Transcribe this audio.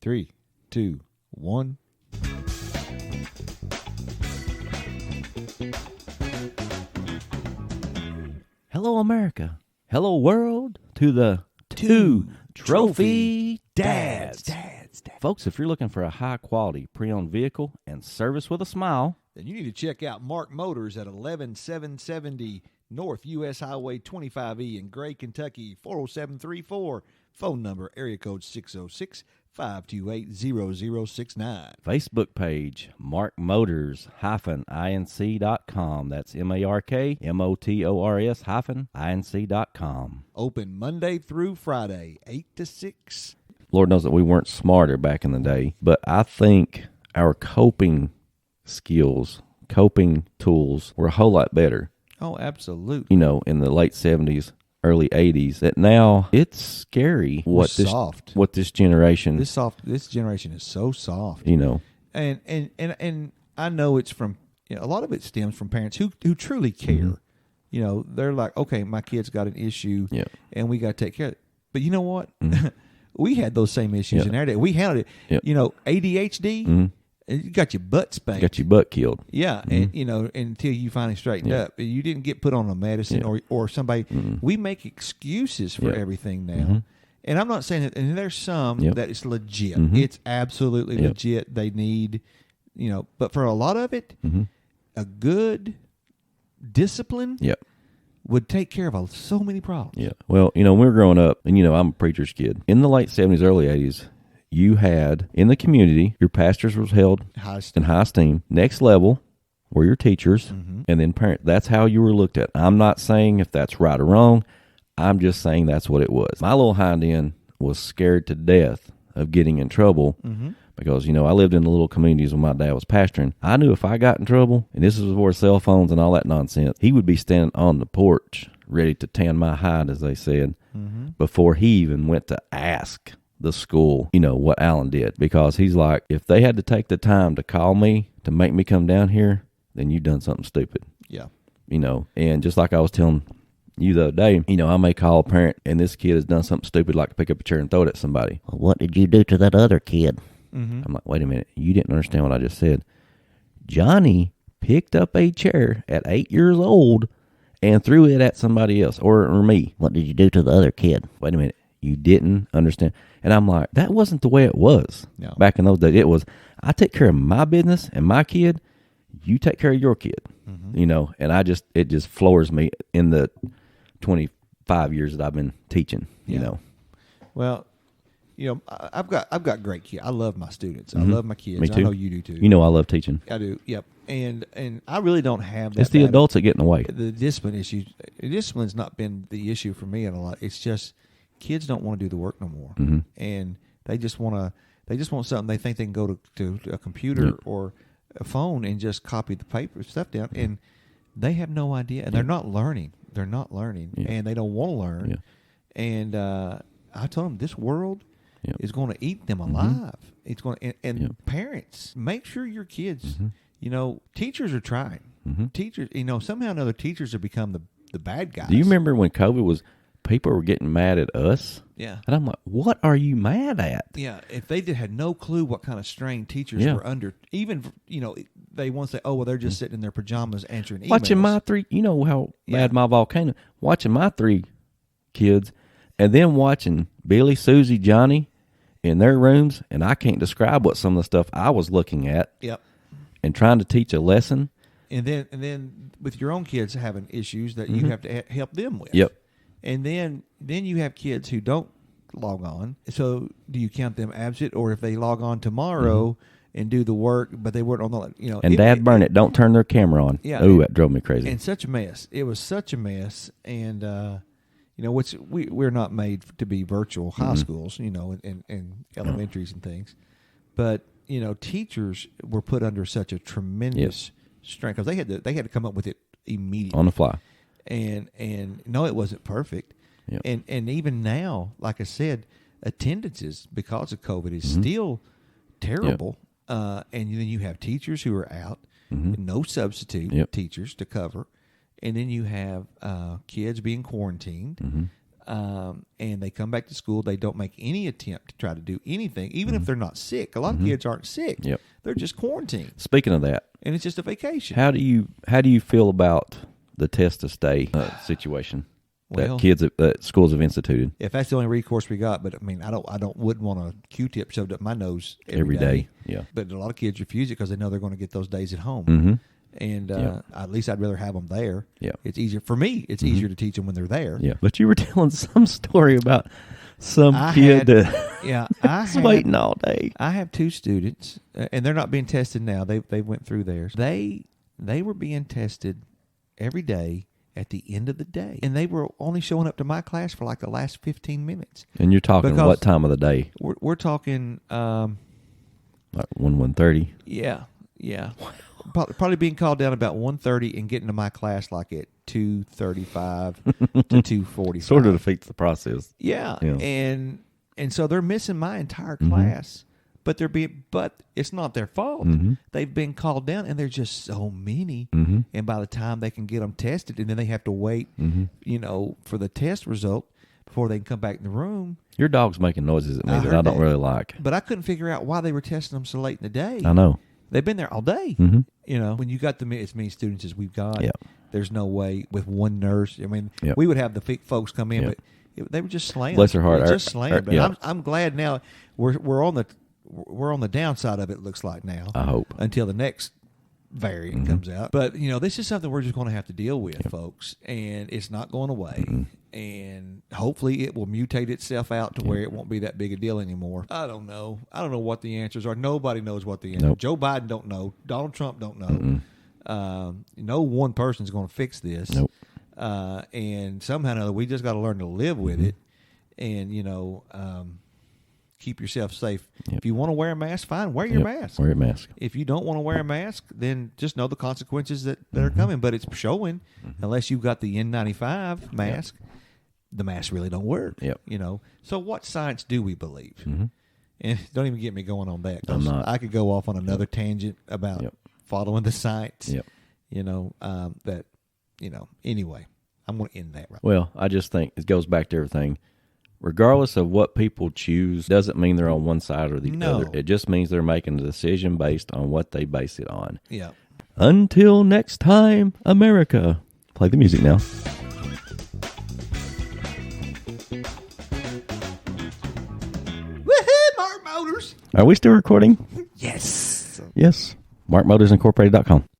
3, 2, 1. Hello, America. Hello, world. To the Two Trophy Dads. Folks, if you're looking for a high-quality pre-owned vehicle and service with a smile, Then you need to check out Mark Motors at 11770 North U.S. Highway 25E in Gray, Kentucky, 40734. Phone number, area code 606-528-0069. Facebook page, markmotors-inc.com. That's markmotors-inc.com. Open Monday through Friday, 8 to 6. Lord knows that we weren't smarter back in the day, but I think our coping skills, coping tools were a whole lot better. Oh, absolutely. You know, in the late 70s, early 80s, that now it's scary what this generation, This generation is so soft. you know. And I know it's from, a lot of it stems from parents who truly care. Mm-hmm. You know, they're like, okay, my kid's got an issue, Yeah. and we got to take care of it. But you know what? Mm-hmm. We had those same issues Yeah. in our day. We handled it. Yeah. You know, ADHD, Mhm. you got your butt spanked. Got your butt killed. Yeah, and until you finally straightened Yeah. up, you didn't get put on a medicine or somebody. We make excuses for Yeah. everything now, and I'm not saying that. And there's some Yep. that it's legit. It's absolutely Yep. legit. They need, but for a lot of it, a good discipline Yep. would take care of so many problems. Yeah. Well, when we were growing up, and I'm a preacher's kid, in the late 70s, early 80s, you had, in the community, your pastors was held in high esteem. Next level were your teachers, and then parents. That's how you were looked at. I'm not saying if that's right or wrong. I'm just saying that's what it was. My little hind end was scared to death of getting in trouble because, I lived in the little communities when my dad was pastoring. I knew if I got in trouble, and this was before cell phones and all that nonsense, he would be standing on the porch ready to tan my hide, as they said, before he even went to ask the school, what Alan did. Because he's like, if they had to take the time to call me to make me come down here, then you done something stupid. Yeah. And just like I was telling you the other day, I may call a parent and this kid has done something stupid like to pick up a chair and throw it at somebody. Well, what did you do to that other kid? I'm like, wait a minute, you didn't understand what I just said. Johnny picked up a chair at 8 years old and threw it at somebody else or me. What did you do to the other kid? Wait a minute, you didn't understand. And I'm like, that wasn't the way it was back in those days. It was, I take care of my business and my kid, you take care of your kid. And it just floors me in the 25 years that I've been teaching, you know. Well, I've got great kids. I love my students. I love my kids. Me too. I know you do too. I love teaching. I do. Yep. And I really don't have that. It's the adults that get in the way. The discipline issue. Discipline's not been the issue for me in a lot. It's just kids don't want to do the work no more, and they just want something. They think they can go to a computer or a phone and just copy the paper stuff down, and they have no idea, and they're not learning. They're not learning, and they don't want to learn. And I told them this world is going to eat them alive. It's going to, and parents, make sure your kids. Teachers are trying. Teachers, somehow or another, teachers have become the bad guys. Do you remember when COVID was? People were getting mad at us. Yeah. And I'm like, what are you mad at? Yeah. If they had no clue what kind of strain teachers were under, even, they want to say, oh, well, they're just sitting in their pajamas answering emails. Watching my three, how bad my volcano, watching my three kids, and then watching Billy, Susie, Johnny in their rooms, and I can't describe what some of the stuff I was looking at. Yep. And trying to teach a lesson. And then with your own kids having issues that you have to help them with. Yep. And then you have kids who don't log on. So do you count them absent, or if they log on tomorrow and do the work, but they weren't on the And Dad burn it. Don't turn their camera on. Yeah. Ooh, that drove me crazy. And such a mess. It was such a mess. And we're not made to be virtual high schools, and elementaries and things, but teachers were put under such a tremendous strain because they had to come up with it immediately on the fly. And no, it wasn't perfect. Yep. And even now, like I said, attendances because of COVID is still terrible. Yep. And then you have teachers who are out, no substitute teachers to cover, and then you have kids being quarantined. And they come back to school. They don't make any attempt to try to do anything, even if they're not sick. A lot of kids aren't sick. Yep. They're just quarantined. Speaking of that, and it's just a vacation. How do you feel about the test to stay situation that kids at schools have instituted? If that's the only recourse we got, but I mean, wouldn't want a Q-tip shoved up my nose every day. Yeah. But a lot of kids refuse it because they know they're going to get those days at home. Mm-hmm. And at least I'd rather have them there. Yeah. It's easier for me. It's easier to teach them when they're there. Yeah. But you were telling some story about some kid that was waiting all day. I have 2 students, and they're not being tested now. They went through theirs. They were being tested every day at the end of the day, and they were only showing up to my class for like the last 15 minutes. And you're talking because what time of the day? We're talking like 1:30. Yeah. Probably being called down about 1:30 and getting to my class like at 2:35 to 2:45. Sort of defeats the process. Yeah. And so they're missing my entire class. But it's not their fault. They've been called down, and there's just so many. And by the time they can get them tested, and then they have to wait, for the test result before they can come back in the room. Your dog's making noises at me that I don't really like. But I couldn't figure out why they were testing them so late in the day. I know. They've been there all day. When you got as many students as we've got, there's no way with one nurse. I mean, we would have the folks come in, but they were just slammed. Bless her heart. Just slammed. I'm glad now we're on the downside of it. Looks like now. I hope until the next variant comes out. But this is something we're just going to have to deal with, folks, and it's not going away. And hopefully it will mutate itself out to where it won't be that big a deal anymore. I don't know what the answers are. Nobody knows what the answers are. Joe Biden don't know. Donald Trump don't know. No one person's going to fix this. Nope. And somehow or another, we just got to learn to live with it. And, keep yourself safe. If you want to wear a mask, fine, wear your mask. Wear your mask. If you don't want to wear a mask, then just know the consequences that are coming. But it's showing, unless you've got the N95 mask, the masks really don't work. So what science do we believe? And don't even get me going on that. I'm not. I could go off on another tangent about following the science. Anyway, I'm going to end that right now. Well, I just think it goes back to everything. Regardless of what people choose, doesn't mean they're on one side or the other. It just means they're making a decision based on what they base it on. Yeah. Until next time, America. Play the music now. Woohoo, Mark Motors. Are we still recording? Yes. Yes. MarkMotorsIncorporated.com.